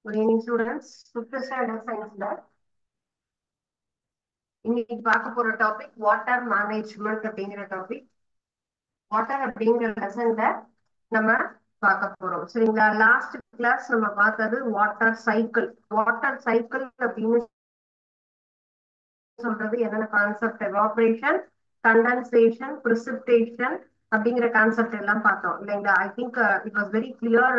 Good evening, students. Fifth standard science lab. இன்னைக்கு பார்க்க போற டாபிக் வாட்டர் மேனேஜ்மெண்ட் அப்படிங்கிற டாபிக். வாட்டர் அப்படிங்கிற லெசன்ல நம்ம பார்க்க போறோம். சரிங்களா? லாஸ்ட் கிளாஸ் நம்ம பார்த்தது வாட்டர் சைக்கிள். வாட்டர் சைக்கிள் அப்படின்னு சொல்றது என்னென்ன கான்செப்ட்? எவாபரேஷன், கண்டென்சேஷன், precipitation அப்படிங்கிற கான்செப்ட் எல்லாம் பார்த்தோம் இல்லைங்களா? I think it was very clear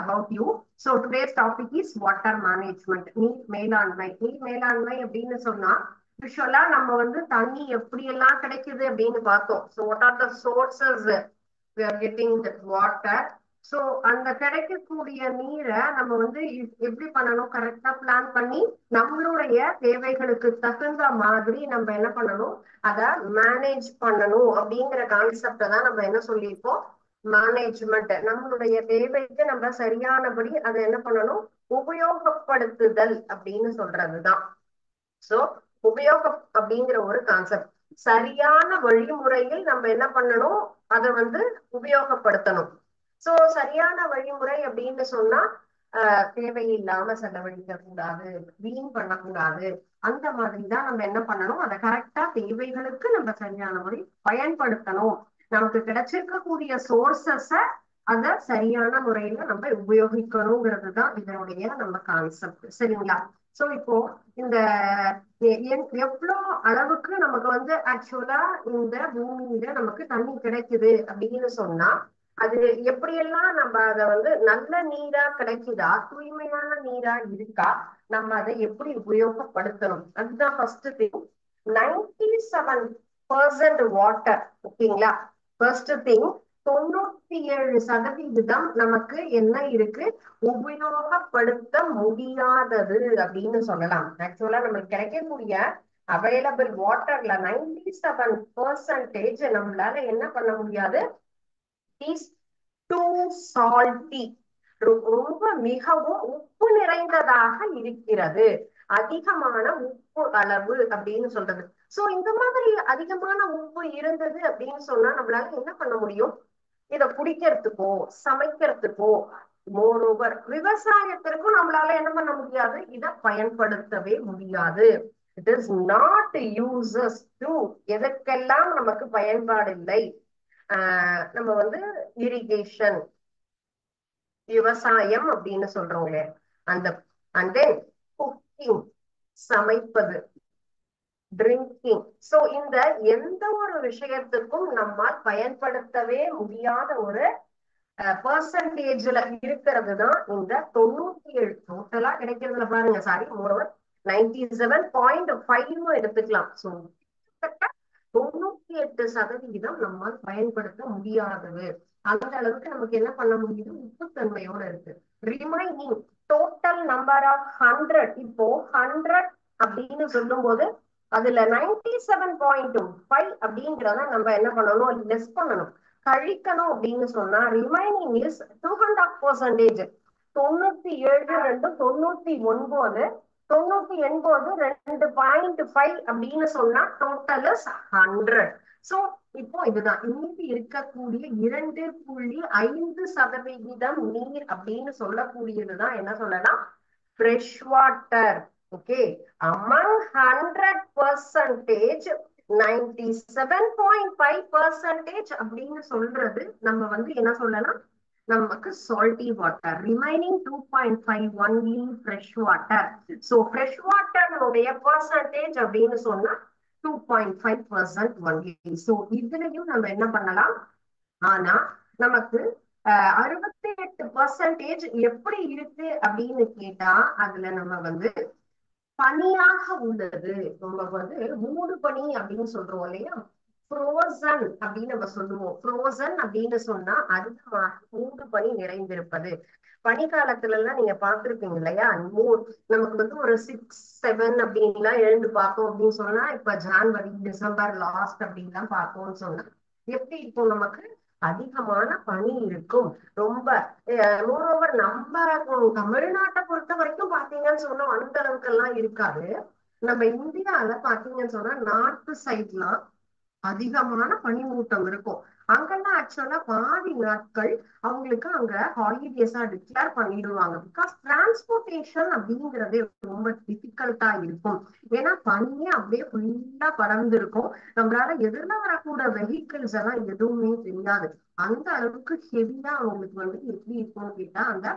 about you. So today's topic is water management, நீர் மேலாண்மை. நீர் மேலாண்மை அப்படின்னு சொன்னா யூஸ்வலா நம்ம வந்து தண்ணி எப்படி எல்லாம் கிடைக்குது அப்படின்னு பார்த்தோம். So what are the sources we are getting that water. So அந்த கிடைக்கக்கூடிய நீரை நம்ம வந்து எப்படி பண்ணணும்? கரெக்டா பிளான் பண்ணி நம்மளுடைய தேவைகளுக்கு தகுந்த மாதிரி நம்ம என்ன பண்ணணும்? அதை மேனேஜ் பண்ணணும் அப்படிங்கிற கான்செப்டை தான் நம்ம என்ன சொல்லியிருக்கோம்? மேனேஜ்மெண்ட். நம்மளுடைய தேவைக்கு நம்ம சரியானபடி அதை என்ன பண்ணணும்? உபயோகப்படுத்துதல் அப்படின்னு சொல்றதுதான். சோ உபயோகம் அப்படிங்கிற ஒரு கான்செப்ட். சரியான வழிமுறையில் நம்ம என்ன பண்ணணும்? அதை வந்து உபயோகப்படுத்தணும். சோ சரியான வழிமுறை அப்படின்னு சொன்னா தேவையில்லாம செலவழிக்க கூடாது, வீண் பண்ணக்கூடாது. அந்த மாதிரிதான் நம்ம என்ன பண்ணணும்? அதை கரெக்டா தேவைகளுக்கு நம்ம சரியான முறை பயன்படுத்தணும். நமக்கு கிடைச்சிருக்கக்கூடிய சோர்சஸ அத சரியான முறையில நம்ம உபயோகிக்கணுங்கிறது தான் இதனுடைய நம்ம கான்செப்ட். சரிங்களா? சோ இப்போ இந்த எவ்வளவு அளவுக்கு நமக்கு வந்து ஆக்சுவலா இந்த பூமியில நமக்கு தண்ணி கிடைக்குது அப்படின்னு சொன்னா அது எப்படியெல்லாம் நம்ம அதை வந்து நல்ல நீரா கிடைக்குதா, தூய்மையான நீரா இருக்கா, நம்ம அதை எப்படி உபயோகப்படுத்தணும், அதுதான் ஃபர்ஸ்ட் திங். 97% வாட்டர். ஓகேங்களா? ஃபர்ஸ்ட் திங், 97% நமக்கு என்ன இருக்கு? உபயோகப்படுத்த முடியாதது அப்படின்னு சொல்லலாம். ஆக்சுவலா நமக்கு கிடைக்கக்கூடிய அவைலபிள் வாட்டர்ல 97% நம்மளால என்ன பண்ண முடியாது? Is too salty. ரொம்ப மிகவும் உப்பு நிறைந்ததாக இருக்கிறது. அதிகமான உப்பு அளவு அப்படின்னு சொல்றது. சோ இந்த மாதிரி அதிகமான உப்பு இருந்தது அப்படின்னு சொன்னா நம்மளால என்ன பண்ண முடியும்? இத குடிக்கிறதுக்கோ சமைக்கிறதுக்கோ, மோரோவர் விவசாயத்திற்கும் நம்மளால என்ன பண்ண முடியாது? இத பயன்படுத்தவே முடியாது. It is not uses to. எதற்கெல்லாம் நமக்கு பயன்பாடு இல்லை? நம்ம வந்து இரிகேஷன், விவசாயம் அப்படின்னு சொல்றோம் இல்லையா, அந்த அண்ட் தென் குக்கிங், சமைப்பது, ட்ரிங்கிங். சோ இந்த எந்த ஒரு விஷயத்துக்கும் நம்மால் பயன்படுத்தவே முடியாத ஒரு பெர்சன்டேஜ்ல இருக்கிறது தான் இந்த 97. டோட்டலா கிடைக்கிறதுல பாருங்க, சாரி, மோரோவர் 97.5 எடுத்துக்கலாம். சோ 98% நம்மால் பயன்படுத்த முடியாதது. அந்த அளவுக்கு நமக்கு என்ன பண்ண முடியுது? உப்புத்தன்மையோட இருக்கு. Remaining total number of 100. இப்போ 100 அப்படின்னு சொல்லும் போது அதுல 97.5 அப்படிங்கிறத நம்ம என்ன பண்ணணும்? லெஸ் பண்ணணும், கழிக்கணும். அப்படின்னு சொன்னா ரிமைனிங் இஸ் 2.5%. 97 99. 98 2.5 அப்படின்னு சொன்னா டோட்டல் இஸ் 100. சோ இப்போ இதுதான் இன்னைக்கு இருக்கக்கூடிய 2.5% நீர் அப்படின்னு சொல்லக்கூடியதுதான் என்ன சொல்லலாம்? Fresh water. ஓகே, among 100%, 97.5% அப்படின்னு சொல்றது நம்ம வந்து என்ன சொல்லலாம்? நமக்கு salty water. Remaining 2.5 only fresh water. So fresh water உடைய percentage அப்படின்னு சொன்னா 2.5% only. So இதுலயும் நம்ம என்ன பண்ணலாம்? ஆனா நமக்கு 68% எப்படி இருக்கு அப்படின்னு கேட்டா அதுல நம்ம வந்து பனியாக உள்ளது. நம்ம வந்து மூடு பனி அப்படின்னு சொல்றோம் இல்லையா, ஃப்ரோசன் அப்படின்னு நம்ம சொல்லுவோம். ஃப்ரோசன் அப்படின்னு சொன்னா அதிகமாக மூடு பனி நிறைந்திருப்பது. பனிக்காலத்துல எல்லாம் நீங்க பார்த்திருப்பீங்க இல்லையா, நமக்கு வந்து ஒரு 6 7 அப்படின்லாம் எழுந்து பார்த்தோம் அப்படின்னு சொன்னா, இப்ப ஜான்வரி டிசம்பர் லாஸ்ட் அப்படின்லாம் பார்த்தோம்னு சொன்னா எப்படி இருக்கும்? நமக்கு அதிகமான பனி இருக்கும். ரொம்ப மோரோவர் நம்ம தமிழ்நாட்டை பொறுத்த வரைக்கும் பாத்தீங்கன்னு சொன்னா அந்த அளவுக்கு எல்லாம் இருக்காது. நம்ம இந்தியால பாத்தீங்கன்னு சொன்னா நார்த் சைட்லாம் அதிகமான பனிமூட்டம் இருக்கும். அங்கெல்லாம் ஆக்சுவலா பாதி நாட்கள் அவங்களுக்கு அங்க ஹாலிடேஸா டிக்ளேர் பண்ணிடுவாங்க. பிகாஸ் டிரான்ஸ்போர்டேஷன் அப்படிங்கறதே ரொம்ப டிஃபிகல்ட்டா இருக்கும். ஏன்னா பனியே அப்படியே ஃபுல்லா பறந்து இருக்கும். நம்மளால எதிர்ல வரக்கூட வெஹிக்கிள்ஸ் எல்லாம் எதுவுமே தெரியாது. அந்த அளவுக்கு ஹெவியா அவங்களுக்கு வந்து எப்படி இருக்கும்னு கேட்டா அந்த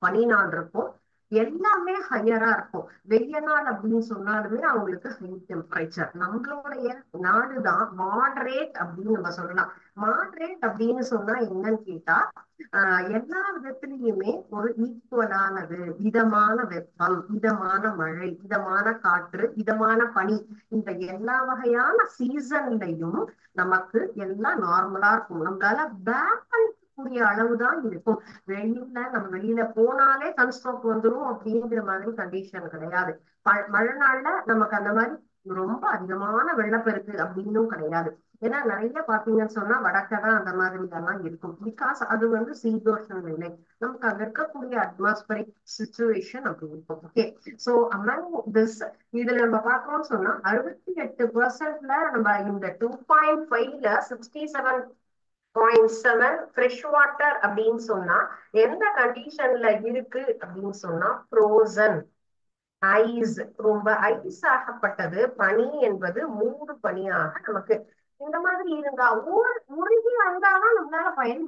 பனி நாள் இருக்கும். எல்லாமே ஹையரா இருக்கும். வெய்ய நாள் அப்படின்னு சொன்னாலுமே அவங்களுக்கு ஹை டெம்பரேச்சர். நம்மளுடைய நாடுதான் மாடரேட் அப்படின்னு நம்ம சொல்லலாம். மாடரேட் அப்படின்னு சொன்னா என்னன்னு கேட்டா எல்லா விதத்திலயுமே ஒரு ஈக்குவலானது. இதமான வெப்பம், இதமான மழை, இதமான காற்று, இதமான பனி, இந்த எல்லா வகையான சீசன்லையும் நமக்கு எல்லாம் நார்மலா இருக்கும். நம்மளால பேக் பண்ணிக்கக்கூடிய அளவுதான் இருக்கும். நம்ம வெளியில போனாலே சன்ஸ்ட்ரோக் வந்துரும் அப்படிங்கிற மாதிரி கண்டிஷன் கிடையாது. மழை நாள்ல நமக்கு அந்த மாதிரி ரொம்ப அதிகமான வெள்ளப்பெருக்கு அப்படின்னும் கிடையாது. ஏன்னா நிறைய பாத்தீங்கன்னு சொன்னா வடக்கதான் அந்த மாதிரி எல்லாம் இருக்கும். பிகாஸ் அது வந்து சீதோஷ நிலை. நமக்கு அங்க இருக்கக்கூடிய அட்மாஸ்பரிக் சுச்சுவேஷன் அப்படி இருக்கும். ஓகே. சோ அமங் திஸ் இதுல நம்ம பாக்குறோம்னு சொன்னா 68%ல நம்ம இந்த 2.5ல 67.7 ஃப்ரெஷ் வாட்டர் அப்படின்னு சொன்னா எந்த கண்டிஷன்ல இருக்கு அப்படின்னு சொன்னா ஃப்ரோசன் ஐஸ். ரொம்ப ஐஸ் ஆகப்பட்டது. பனி என்பது மூடு பனியாக நமக்கு இந்த மாதிரி இருந்தா உருகி வந்தாதான் நம்மளால பயன்படுத்த